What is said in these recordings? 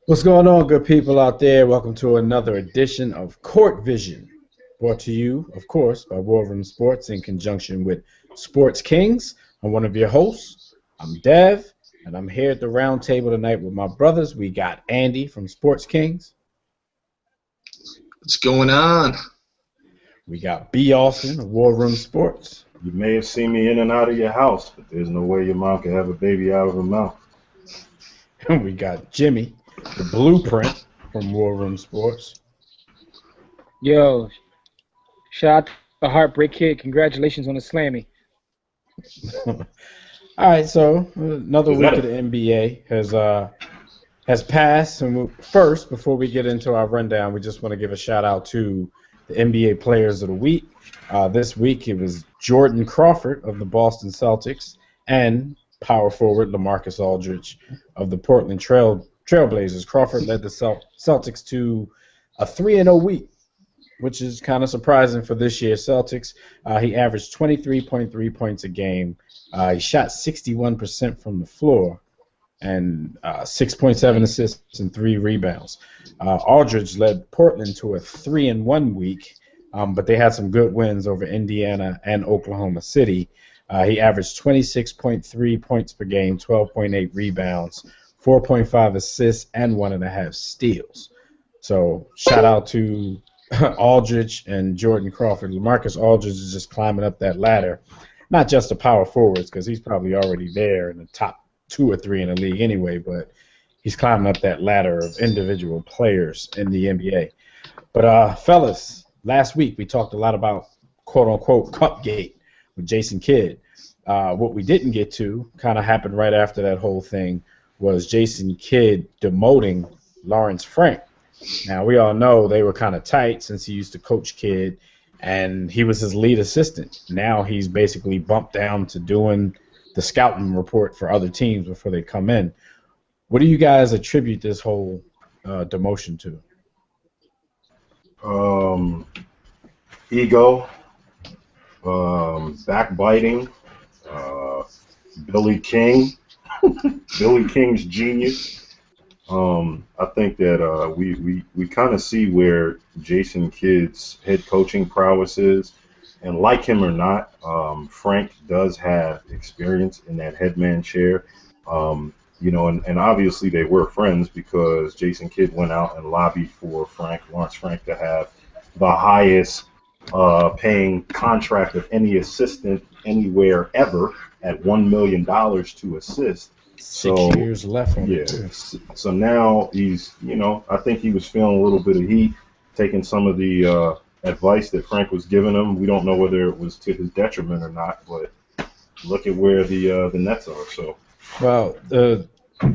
What's going on, good people out there? Welcome to another edition of Court Vision, brought to you, of course, by War Room Sports in conjunction with Sports Kings. I'm one of your hosts. I'm Dev, and I'm here at the round table tonight with my brothers. We got Andy from Sports Kings. What's going on? We got B. Austin of War Room Sports. You may have seen me in and out of your house, but there's no way your mom can have a baby out of her mouth. And we got Jimmy, the Blueprint from War Room Sports. Yo, shout out to the Heartbreak Kid. Congratulations on the Slammy. All right, so another week of the NBA has passed. And first, before we get into our rundown, we just want to give a shout out to the NBA Players of the Week. This week it was Jordan Crawford of the Boston Celtics and power forward LaMarcus Aldridge of the Portland Trailblazers. Crawford led the Celtics to a 3-0 week, which is kind of surprising for this year's Celtics. He averaged 23.3 points a game. He shot 61% from the floor and 6.7 assists and 3 rebounds. Aldridge led Portland to a 3-1 week, but they had some good wins over Indiana and Oklahoma City. He averaged 26.3 points per game, 12.8 rebounds, 4.5 assists, and 1.5 steals. So shout out to Aldridge and Jordan Crawford. LaMarcus Aldridge is just climbing up that ladder, not just the power forwards, because he's probably already there in the top 2 or 3 in the league anyway, but he's climbing up that ladder of individual players in the NBA. But fellas, last week we talked a lot about quote-unquote Cupgate with Jason Kidd. What we didn't get to, kind of happened right after that whole thing, was Jason Kidd demoting Lawrence Frank. Now, we all know they were kind of tight since he used to coach Kidd, and he was his lead assistant. Now he's basically bumped down to doing the scouting report for other teams before they come in. What do you guys attribute this whole demotion to? Ego, backbiting, Billy King, Billy King's genius. I think that we kind of see where Jason Kidd's head coaching prowess is, and like him or not, Frank does have experience in that headman chair. And obviously they were friends because Jason Kidd went out and lobbied for Lawrence Frank, to have the highest paying contract of any assistant anywhere ever at $1 million to assist. 6 years left on it. So now he's, I think he was feeling a little bit of heat, taking some of the advice that Frank was giving him. We don't know whether it was to his detriment or not, but look at where the Nets are. So, well,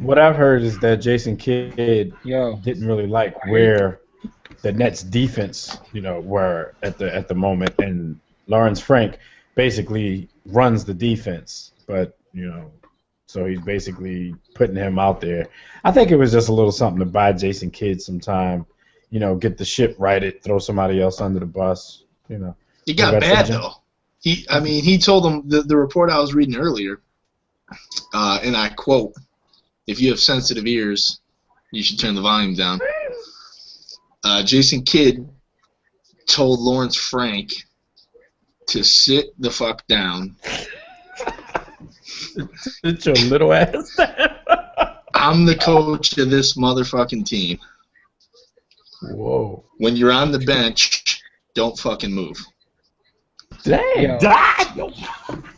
what I've heard is that Jason Kidd didn't really like where the Nets defense, were at the moment, and Lawrence Frank basically runs the defense, but so he's basically putting him out there. I think it was just a little something to buy Jason Kidd some time, get the ship righted, throw somebody else under the bus, It got bad though. He told them the report I was reading earlier, and I quote, "If you have sensitive ears, you should turn the volume down." Jason Kidd told Lawrence Frank to sit the fuck down. Sit your little ass down. I'm the coach of this motherfucking team. Whoa. When you're on the bench, don't fucking move. Damn.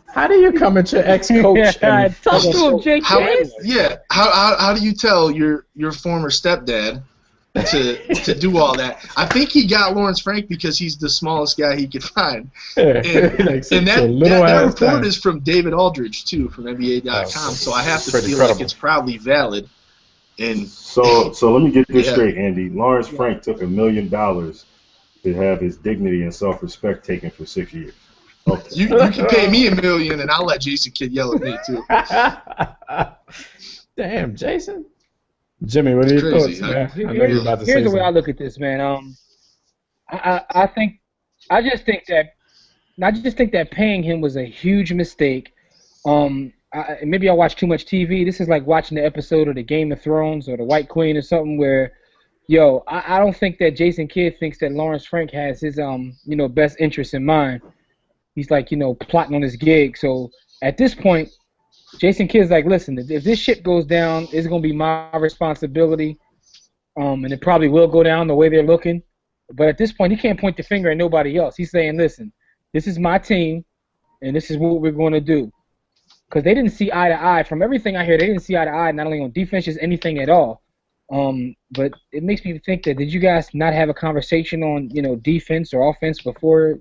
How do you come at your ex-coach and talk to him, Jake? How do you tell your former stepdad to do all that? I think he got Lawrence Frank because he's the smallest guy he could find. And that report is from David Aldridge, too, from NBA.com, so I have to feel like it's probably valid. And so let me get this straight, Andy. Lawrence Frank took $1 million to have his dignity and self-respect taken for 6 years. Okay. You can pay me $1 million, and I'll let Jason Kidd yell at me, too. Damn, Jason. Jimmy, what are your thoughts, man? Here's the way I look at this, man. I just think that paying him was a huge mistake. I maybe I watch too much TV. This is like watching the episode of the Game of Thrones or the White Queen or something where, I don't think that Jason Kidd thinks that Lawrence Frank has his best interest in mind. He's like, plotting on his gig. So at this point, Jason Kidd's like, listen, if this shit goes down, it's gonna be my responsibility. And it probably will go down the way they're looking. But at this point, he can't point the finger at nobody else. He's saying, listen, this is my team, and this is what we're going to do. Because they didn't see eye to eye. From everything I hear, they didn't see eye to eye, not only on defense, just anything at all. But it makes me think that, did you guys not have a conversation on, defense or offense before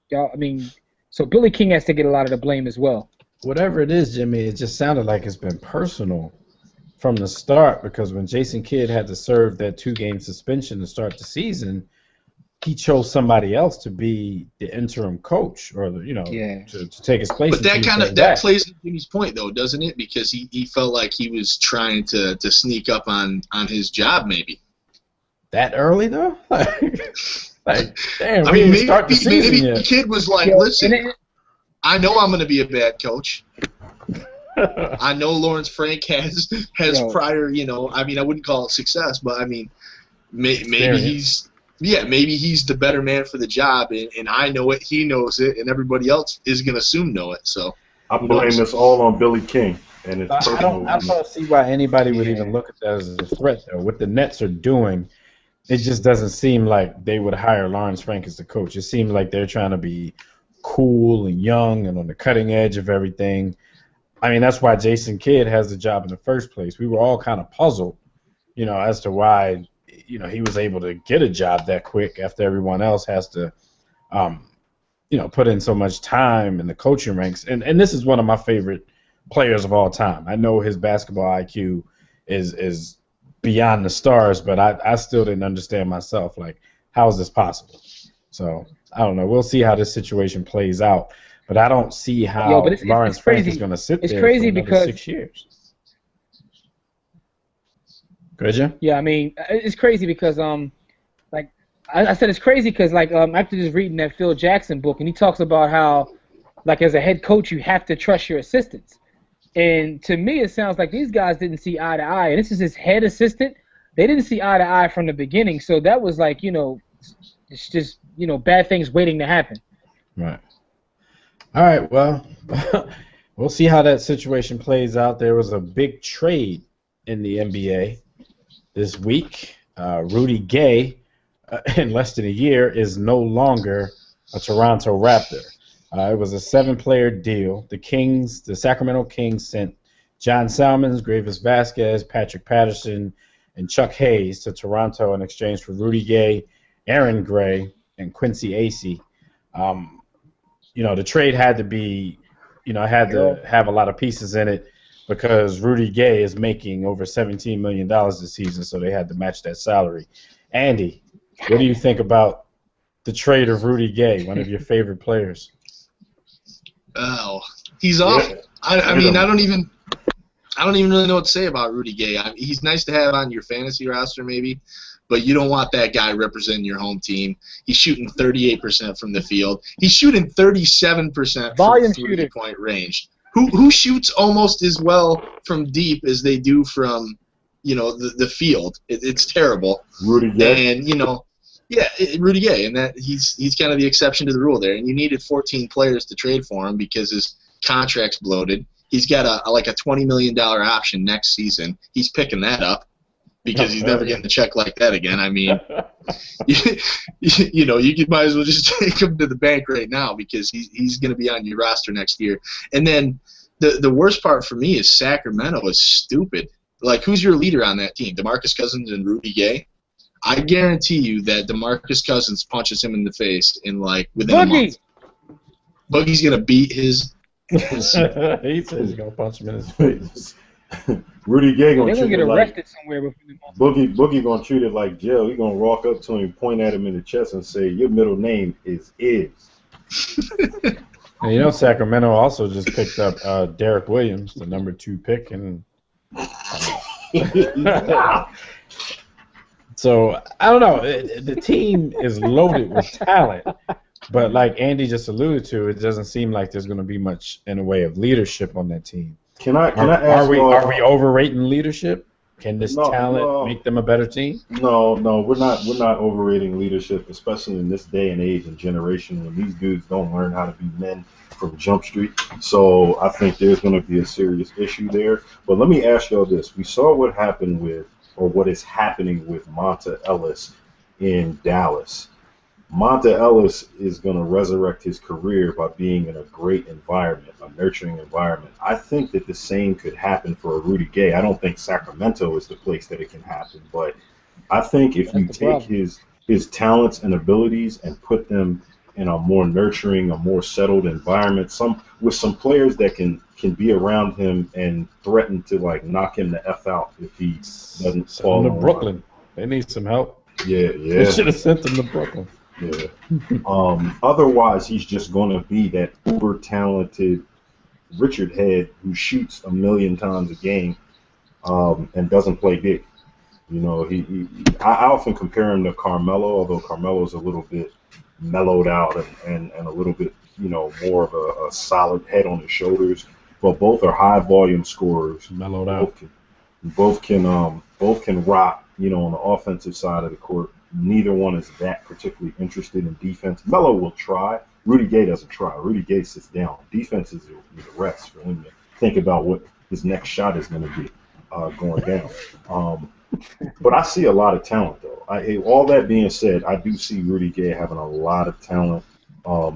y'all? I mean, so Billy King has to get a lot of the blame as well. Whatever it is, Jimmy, it just sounded like it's been personal from the start, because when Jason Kidd had to serve that 2-game suspension to start the season, he chose somebody else to be the interim coach, or to take his place. But that plays into Jimmy's point, though, doesn't it? Because he felt like he was trying to sneak up on his job, maybe. That early, though? Damn. I mean, maybe the kid was like, listen, I know I'm going to be a bad coach. I know Lawrence Frank has prior, I mean, I wouldn't call it success, but I mean, maybe he's the better man for the job, and I know it, he knows it, and everybody else is going to assume know it. So I blame this all on Billy King. And it's I don't see why anybody would even look at that as a threat, though. What the Nets are doing, it just doesn't seem like they would hire Lawrence Frank as the coach. It seems like they're trying to be cool and young and on the cutting edge of everything. I mean, that's why Jason Kidd has the job in the first place. We were all kind of puzzled, as to why, he was able to get a job that quick after everyone else has to, put in so much time in the coaching ranks. And this is one of my favorite players of all time. I know his basketball IQ is beyond the stars, but I still didn't understand myself. Like, how is this possible? So, I don't know. We'll see how this situation plays out. But I don't see how Lawrence Frank is going to sit there for another 6 years. Could you? Yeah, I mean, it's crazy because, I said it's crazy because, after just reading that Phil Jackson book, and he talks about how, as a head coach, you have to trust your assistants. And to me, it sounds like these guys didn't see eye to eye. And this is his head assistant. They didn't see eye to eye from the beginning. So that was it's just, bad things waiting to happen. Right. All right, well, we'll see how that situation plays out. There was a big trade in the NBA this week. Rudy Gay, in less than a year, is no longer a Toronto Raptor. It was a 7-player deal. The Sacramento Kings sent John Salmons, Gravis Vasquez, Patrick Patterson, and Chuck Hayes to Toronto in exchange for Rudy Gay, Aaron Gray, and Quincy Acey. The trade had to be, had to have a lot of pieces in it because Rudy Gay is making over $17 million this season, so they had to match that salary. Andy, what do you think about the trade of Rudy Gay, one of your favorite players? Oh, he's awful. I mean, I don't even really know what to say about Rudy Gay. He's nice to have on your fantasy roster, maybe, but you don't want that guy representing your home team. He's shooting 38% from the field. He's shooting 37% from three-point range. Who shoots almost as well from deep as they do from, the field? It's terrible. Rudy Gay. And Rudy Gay, and that he's kind of the exception to the rule there. And you needed 14 players to trade for him because his contract's bloated. He's got a $20 million option next season. He's picking that up because he's never getting a check like that again. I mean, you might as well just take him to the bank right now because he's going to be on your roster next year. And then the worst part for me is Sacramento is stupid. Like, who's your leader on that team? DeMarcus Cousins and Rudy Gay? I guarantee you that DeMarcus Cousins punches him in the face within a month. Boogie's going to beat his... He says he's going to punch him in his face. Rudy Gay going to get arrested somewhere before the month. Boogie going to treat it like jail. He's going to walk up to him, point at him in the chest, and say, "Your middle name is." And Sacramento also just picked up Derek Williams, the number 2 pick, and so I don't know. The team is loaded with talent, but like Andy just alluded to, it doesn't seem like there's going to be much in the way of leadership on that team. Can I ask are we overrating leadership? Can this No, talent no. make them a better team? No, we're not overrating leadership, especially in this day and age and generation when these dudes don't learn how to be men from Jump Street. So I think there's going to be a serious issue there. But let me ask y'all this: we saw what happened with, or what is happening with Monta Ellis in Dallas. Monta Ellis is going to resurrect his career by being in a great environment, a nurturing environment. I think that the same could happen for a Rudy Gay. I don't think Sacramento is the place that it can happen, but I think if you take his talents and abilities and put them in a more nurturing, a more settled environment, with some players that can be around him and threaten to like knock him the F out if he doesn't fall to Brooklyn. They need some help. Yeah. They should have sent him to Brooklyn. Yeah. Otherwise, he's just going to be that uber talented Richard Head who shoots 1,000,000 times a game and doesn't play big. You know, I often compare him to Carmelo, although Carmelo's a little bit mellowed out and a little bit, you know, more of a solid head on his shoulders. But both are high volume scorers. Mellowed out. Both can rock, you know, on the offensive side of the court. Neither one is that particularly interested in defense. Melo will try. Rudy Gay doesn't try. Rudy Gay sits down. Defense is the rest for him to think about what his next shot is going to be going down. But I see a lot of talent, though. All that being said, I do see Rudy Gay having a lot of talent. I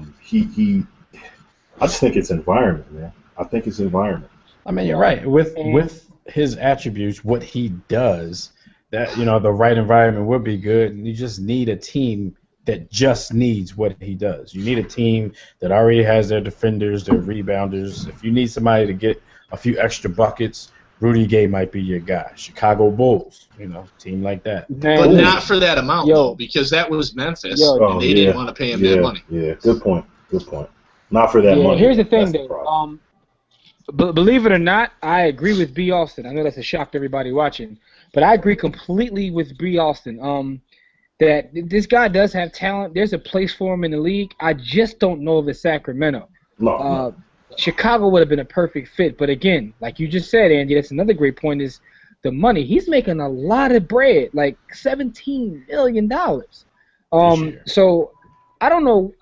just think it's environment, man. I think it's environment. I mean, you're right. With his attributes, what he does, that, you know, the right environment would be good. And you just need a team that just needs what he does. You need a team that already has their defenders, their rebounders. If you need somebody to get a few extra buckets, Rudy Gay might be your guy. Chicago Bulls, you know, team like that. But not for that amount, though, because that was Memphis, and they didn't want to pay him that money. Yeah, good point. Not for that money. Here's the thing, though. Believe it or not, I agree with B. Austin. I know that's a shock to everybody watching, but I agree completely with B. Austin. That this guy does have talent. There's a place for him in the league. I just don't know if it's Sacramento. No. Chicago would have been a perfect fit, but again, like you just said, Andy, that's another great point, is the money. He's making a lot of bread, like $17 million. So I don't know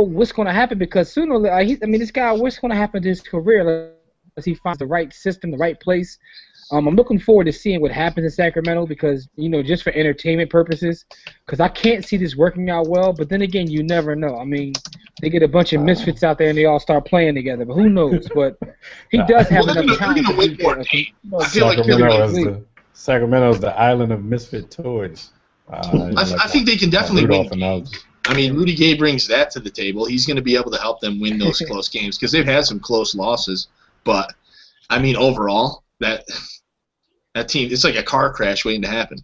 what's going to happen, because sooner or later, this guy, what's going to happen to his career as he finds the right system, the right place. I'm looking forward to seeing what happens in Sacramento, because, you know, just for entertainment purposes, because I can't see this working out well. But then again, you never know. I mean, they get a bunch of misfits out there and they all start playing together, but who knows? But he does have enough talent. I feel like Sacramento's the island of misfit toys. I think they can definitely win. I mean, Rudy Gay brings that to the table. He's going to be able to help them win those close games, because they've had some close losses. But, I mean, overall, that team, it's like a car crash waiting to happen.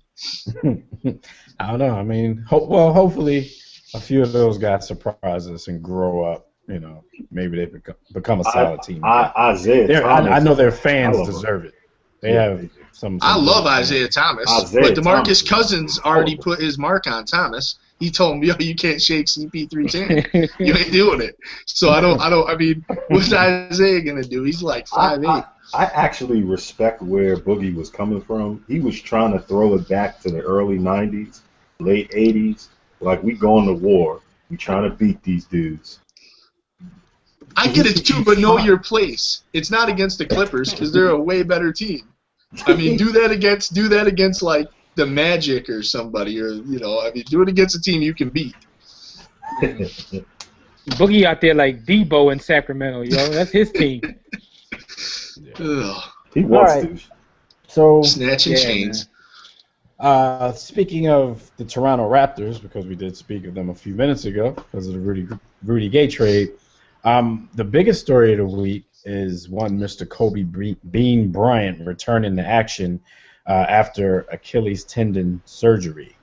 I don't know. I mean, hopefully a few of those guys surprise us and grow up. You know, maybe they become a solid team. Isaiah Thomas, I know their fans deserve it. They have some. I love Isaiah Thomas, but DeMarcus Cousins already put his mark on Thomas. He told him, "Yo, you can't shake CP3's hand. You ain't doing it." So I mean, what's Isaiah gonna do? He's like 5'8". I actually respect where Boogie was coming from. He was trying to throw it back to the early 90s, late 80s. Like, we going to war. We trying to beat these dudes. I get it too, but know your place. It's not against the Clippers, because they're a way better team. I mean, do that against like the Magic or somebody, or, you know, I mean, do it against a team you can beat. Boogie out there like Debo in Sacramento, yo. That's his team. He wants to. So snatching chains. Speaking of the Toronto Raptors, because we did speak of them a few minutes ago because of the Rudy Gay trade, the biggest story of the week is one Mr. Kobe Bean Bryant returning to action after Achilles tendon surgery.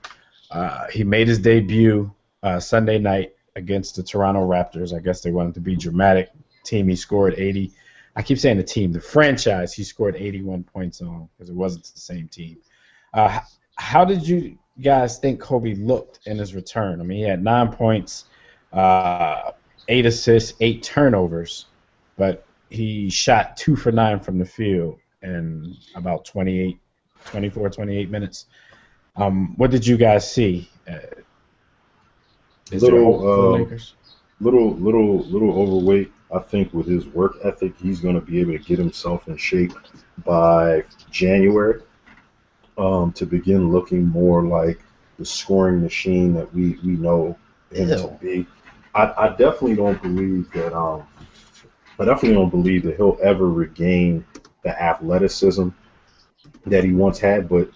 He made his debut Sunday night against the Toronto Raptors. I guess they wanted to be dramatic. Team, he scored 80. I keep saying the team. The franchise, he scored 81 points on, because it wasn't the same team. How did you guys think Kobe looked in his return? I mean, he had 9 points, 8 assists, 8 turnovers, but he shot 2 for 9 from the field in about 28 minutes. What did you guys see? Is there hope for the Lakers? Little overweight. I think with his work ethic, he's going to be able to get himself in shape by January to begin looking more like the scoring machine that we know him to be. I definitely don't believe that. I definitely don't believe that he'll ever regain the athleticism that he once had. But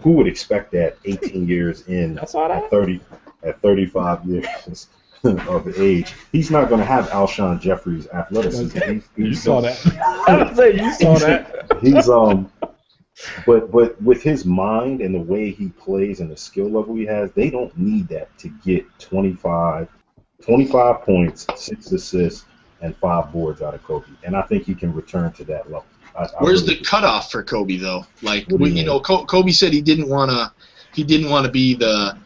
who would expect that 18 years in at 35 years of age? He's not going to have Alshon Jeffrey's athleticism. You saw that. I would say you saw that. He's but with his mind and the way he plays and the skill level he has, they don't need that to get 25 points, 6 assists, and 5 boards out of Kobe. And I think he can return to that level. Where's the cutoff for Kobe though? Like, Kobe said he didn't want to be the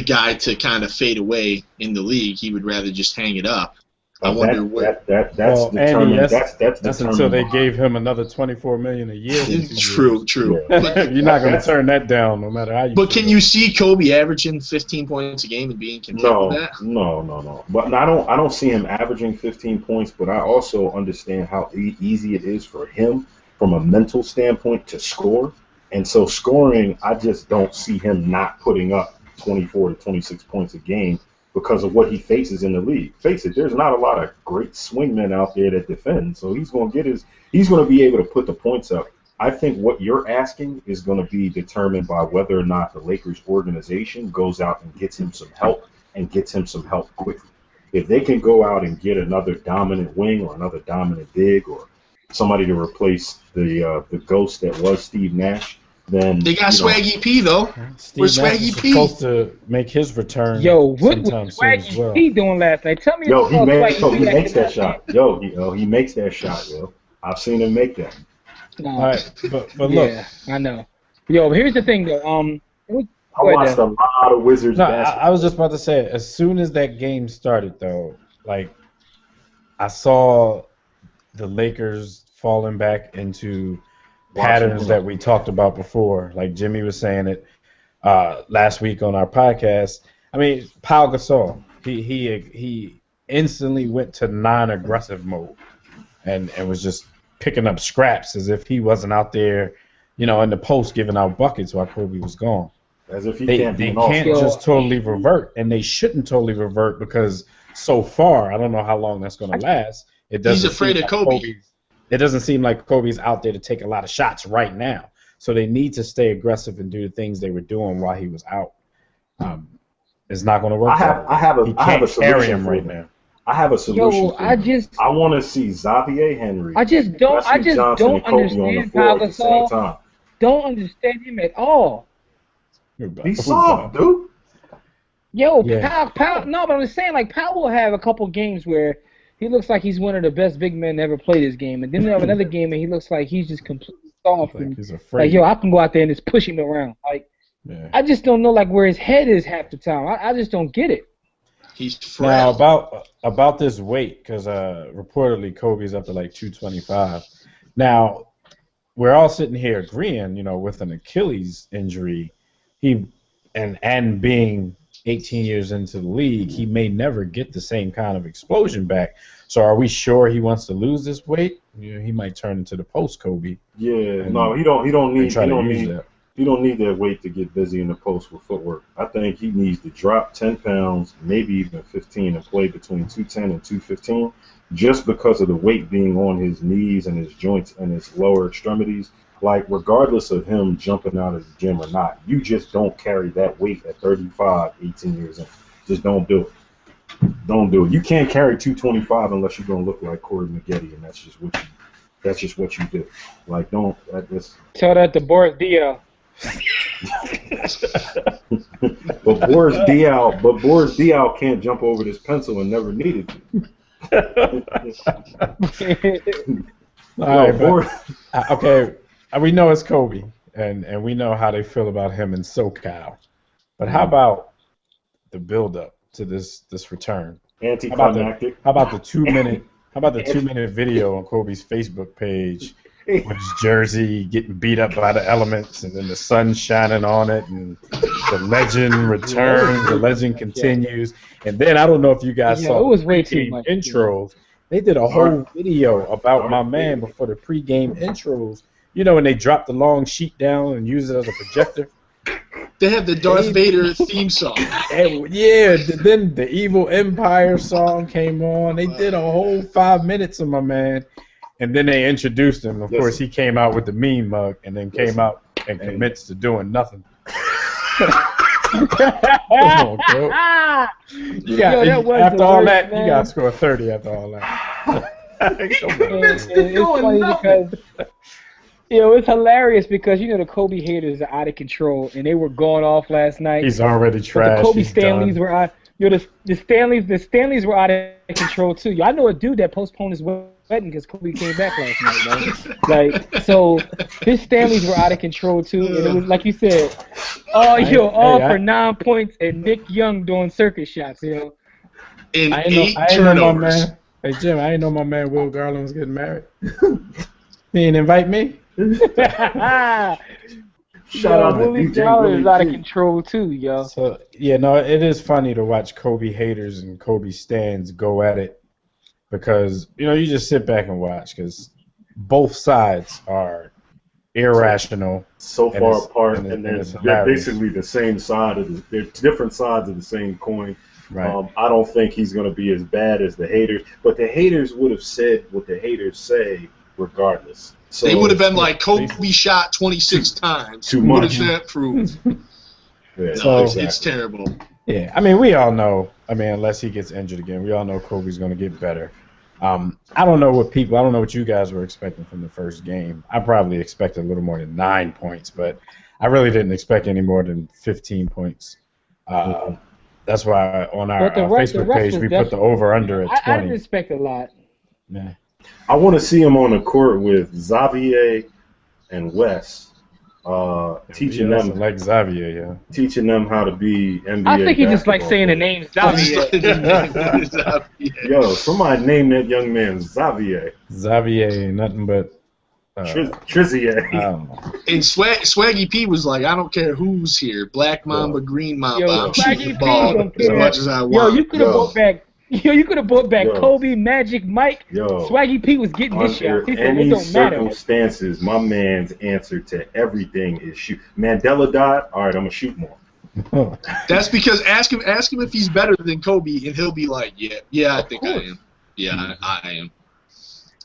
guy to kind of fade away in the league. He would rather just hang it up. I wonder where. That's determined. That's until they gave him another $24 million a year. True. Yeah. You're not going to turn that down, no matter how you. But can you see Kobe averaging 15 points a game and being content with that? No. But I don't see him averaging 15 points. But I also understand how easy it is for him from a mental standpoint to score. And so scoring, I just don't see him not putting up 24 to 26 points a game, because of what he faces in the league. Face it, there's not a lot of great swingmen out there that defend, so he's going to be able to put the points up. I think what you're asking is going to be determined by whether or not the Lakers organization goes out and gets him some help quickly. If they can go out and get another dominant wing or another dominant big or somebody to replace the ghost that was Steve Nash, then they got Swaggy P though. Where's Swaggy P? Supposed to make his return. Yo, what was Swaggy P doing last night? Tell me. He makes that shot. He makes that shot. Yo, I've seen him make that. No. All right, but look, yeah, I know. Yo, here's the thing though. I watched a lot of Wizards basketball. I was just about to say, as soon as that game started though, like I saw the Lakers falling back into patterns that we talked about before, like Jimmy was saying it last week on our podcast. I mean, Pau Gasol, he instantly went to non-aggressive mode and was just picking up scraps as if he wasn't out there, in the post giving out buckets while Kobe was gone. As if they can't just totally revert, and they shouldn't totally revert because so far, I don't know how long that's going to last. He's afraid of Kobe. It doesn't seem like Kobe's out there to take a lot of shots right now. So they need to stay aggressive and do the things they were doing while he was out. It's not going to work. I have a solution right now. I have a solution. Yo, I want to see Xavier Henry. I just don't understand Pau Gasol. Don't understand him at all. He's soft, dude. Yo, Pau. No, but I'm just saying, like, Pau will have a couple games where he looks like he's one of the best big men to ever play this game. And then we have another game and he looks like he's just completely soft. He's afraid. Like, yo, I can go out there and just push him around. Like, I just don't know, like, where his head is half the time. I just don't get it. He's frail. Now, about this weight, because reportedly Kobe's up to, like, 225. Now, we're all sitting here agreeing, with an Achilles injury, and being 18 years into the league, he may never get the same kind of explosion back. So are we sure he wants to lose this weight? He might turn into the post Kobe. Yeah, no, he don't need that weight to get busy in the post with footwork. I think he needs to drop 10 pounds, maybe even 15, and play between 210 and 215, just because of the weight being on his knees and his joints and his lower extremities. Like, regardless of him jumping out of the gym or not, you just don't carry that weight at 35, 18 years in. Just don't do it. Don't do it. You can't carry 225 unless you're going to look like Corey Maggette, and that's just what you do. Like, don't. Tell that to Boris Diaw. But Boris Diaw can't jump over this pencil and never needed to. All right, okay. We know it's Kobe, and we know how they feel about him in SoCal. But how about the build-up to this return? Anticlimactic. How about the 2-minute How about the 2-minute video on Kobe's Facebook page with his jersey getting beat up by the elements and then the sun shining on it and the legend returns, the legend continues. And then I don't know if you guys saw it was way the too much, intros. They did a whole video about my man before the pregame intros. You know when they drop the long sheet down and use it as a projector? They have the Darth Vader theme song. Yeah, then the Evil Empire song came on. They did a whole 5 minutes of my man. And then they introduced him. Of course, he came out with the meme mug and then came out and commits to doing nothing. Come on, bro. After all that, you got to score 30 after all that. It's funny because, it's hilarious because, the Kobe haters are out of control, and they were going off last night. He's already trashed. The Kobe Stanleys were out. The Stanleys were out of control, too. I know a dude that postponed his wedding because Kobe came back last night, so his Stanleys were out of control too, and it was like you said, for 9 points and Nick Young doing circus shots, In I 8 turnovers. Know my man. Hey Jim, I didn't know my man Will Garland was getting married. He didn't invite me. Shout out to Willie DJ Garland Willie is out of G. control too, yo. So it is funny to watch Kobe haters and Kobe stans go at it. Because, you just sit back and watch because both sides are irrational. So far apart, and they're basically the same side. They're different sides of the same coin. Right. I don't think he's going to be as bad as the haters. But the haters would have said what the haters say regardless. So they would have been like, Kobe shot 26 times. Too What much. does that prove? It's terrible. Yeah, I mean, we all know. I mean, unless he gets injured again, we all know Kobe's going to get better. I don't know what you guys were expecting from the first game. I probably expected a little more than 9 points, but I really didn't expect any more than 15 points. That's why on our Facebook page we put the over-under at 20. I didn't expect a lot. Yeah. I want to see him on the court with Xavier and Wes. Teaching them like Xavier, teaching them how to be NBA. I think he just likes saying the name Xavier. Yo, somebody name that young man Xavier. Xavier ain't nothing but Trizier. And Swaggy P was like, I don't care who's here, Black Mamba, Green Mamba, I'm shooting the ball as much as I want. Yo, you could have brought back. You could have brought back Kobe, Magic, Mike. Swaggy P was getting his shot. Under any circumstances, my man's answer to everything is shoot. Mandela died. All right, I'm gonna shoot more. That's because ask him if he's better than Kobe, and he'll be like, yeah, I think I am. Yeah, I am.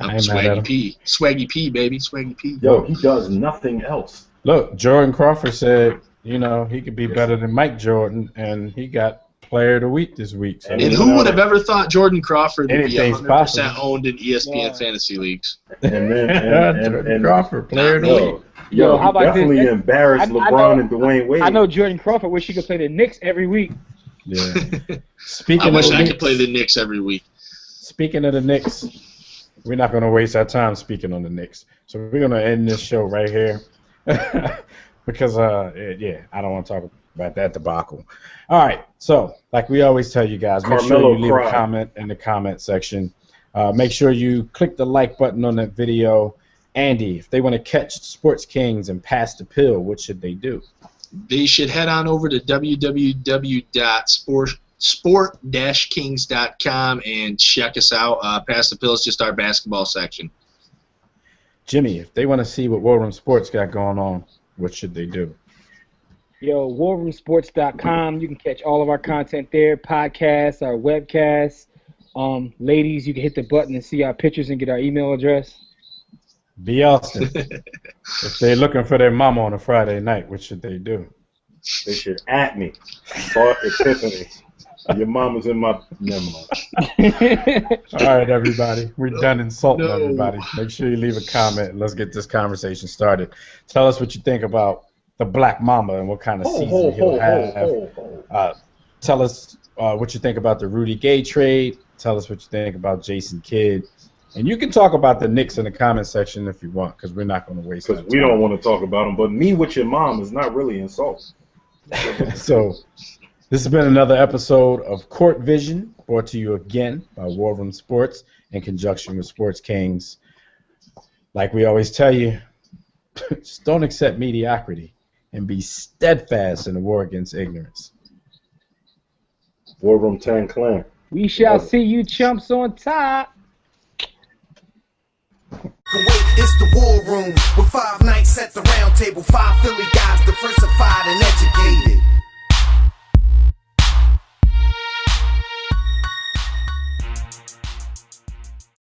I'm Swaggy P. Swaggy P, baby, Swaggy P. Yo, he does nothing else. Look, Jordan Crawford said, he could be better than Mike Jordan, and he got Player of the Week this week. So and who would have ever thought Jordan Crawford would be 100% owned in ESPN fantasy leagues? And then Crawford, Player of the Week. Yo, how about definitely this? Embarrassed LeBron and Dwayne Wade. I know Jordan Crawford wish he could play the Knicks every week. Yeah. I wish I could play the Knicks every week. Speaking of the Knicks, we're not going to waste our time speaking on the Knicks. So we're going to end this show right here. Because, I don't want to talk about that debacle. All right, so like we always tell you guys, make sure you leave a comment in the comment section. Make sure you click the like button on that video. Andy, if they want to catch Sports Kings and pass the pill, what should they do? They should head on over to www.sport-kings.com and check us out. Pass the pill is just our basketball section. Jimmy, if they want to see what War Room Sports got going on, what should they do? Yo, warroomsports.com. You can catch all of our content there, podcasts, our webcasts. Ladies, you can hit the button and see our pictures and get our email address. B. Austin, if they're looking for their mama on a Friday night, what should they do? They should at me. Bart Epiphany. Your mama's in my... Never mind. All right, everybody. We're done insulting everybody. Make sure you leave a comment and let's get this conversation started. Tell us what you think about the Black Mamba and what kind of season he'll have. Tell us what you think about the Rudy Gay trade. Tell us what you think about Jason Kidd. And you can talk about the Knicks in the comment section if you want, because we're not going to waste. Because we don't want to talk about them. But me with your mom is not really insult. So this has been another episode of Court Vision, brought to you again by War Room Sports. in conjunction with Sports Kings. Like we always tell you, just don't accept mediocrity and be steadfast in the war against ignorance. War Room 10 Clan. We shall see you chumps on top. Wait, it's the war room with 5 nights at the round table. 5 Philly guys, diversified and educated.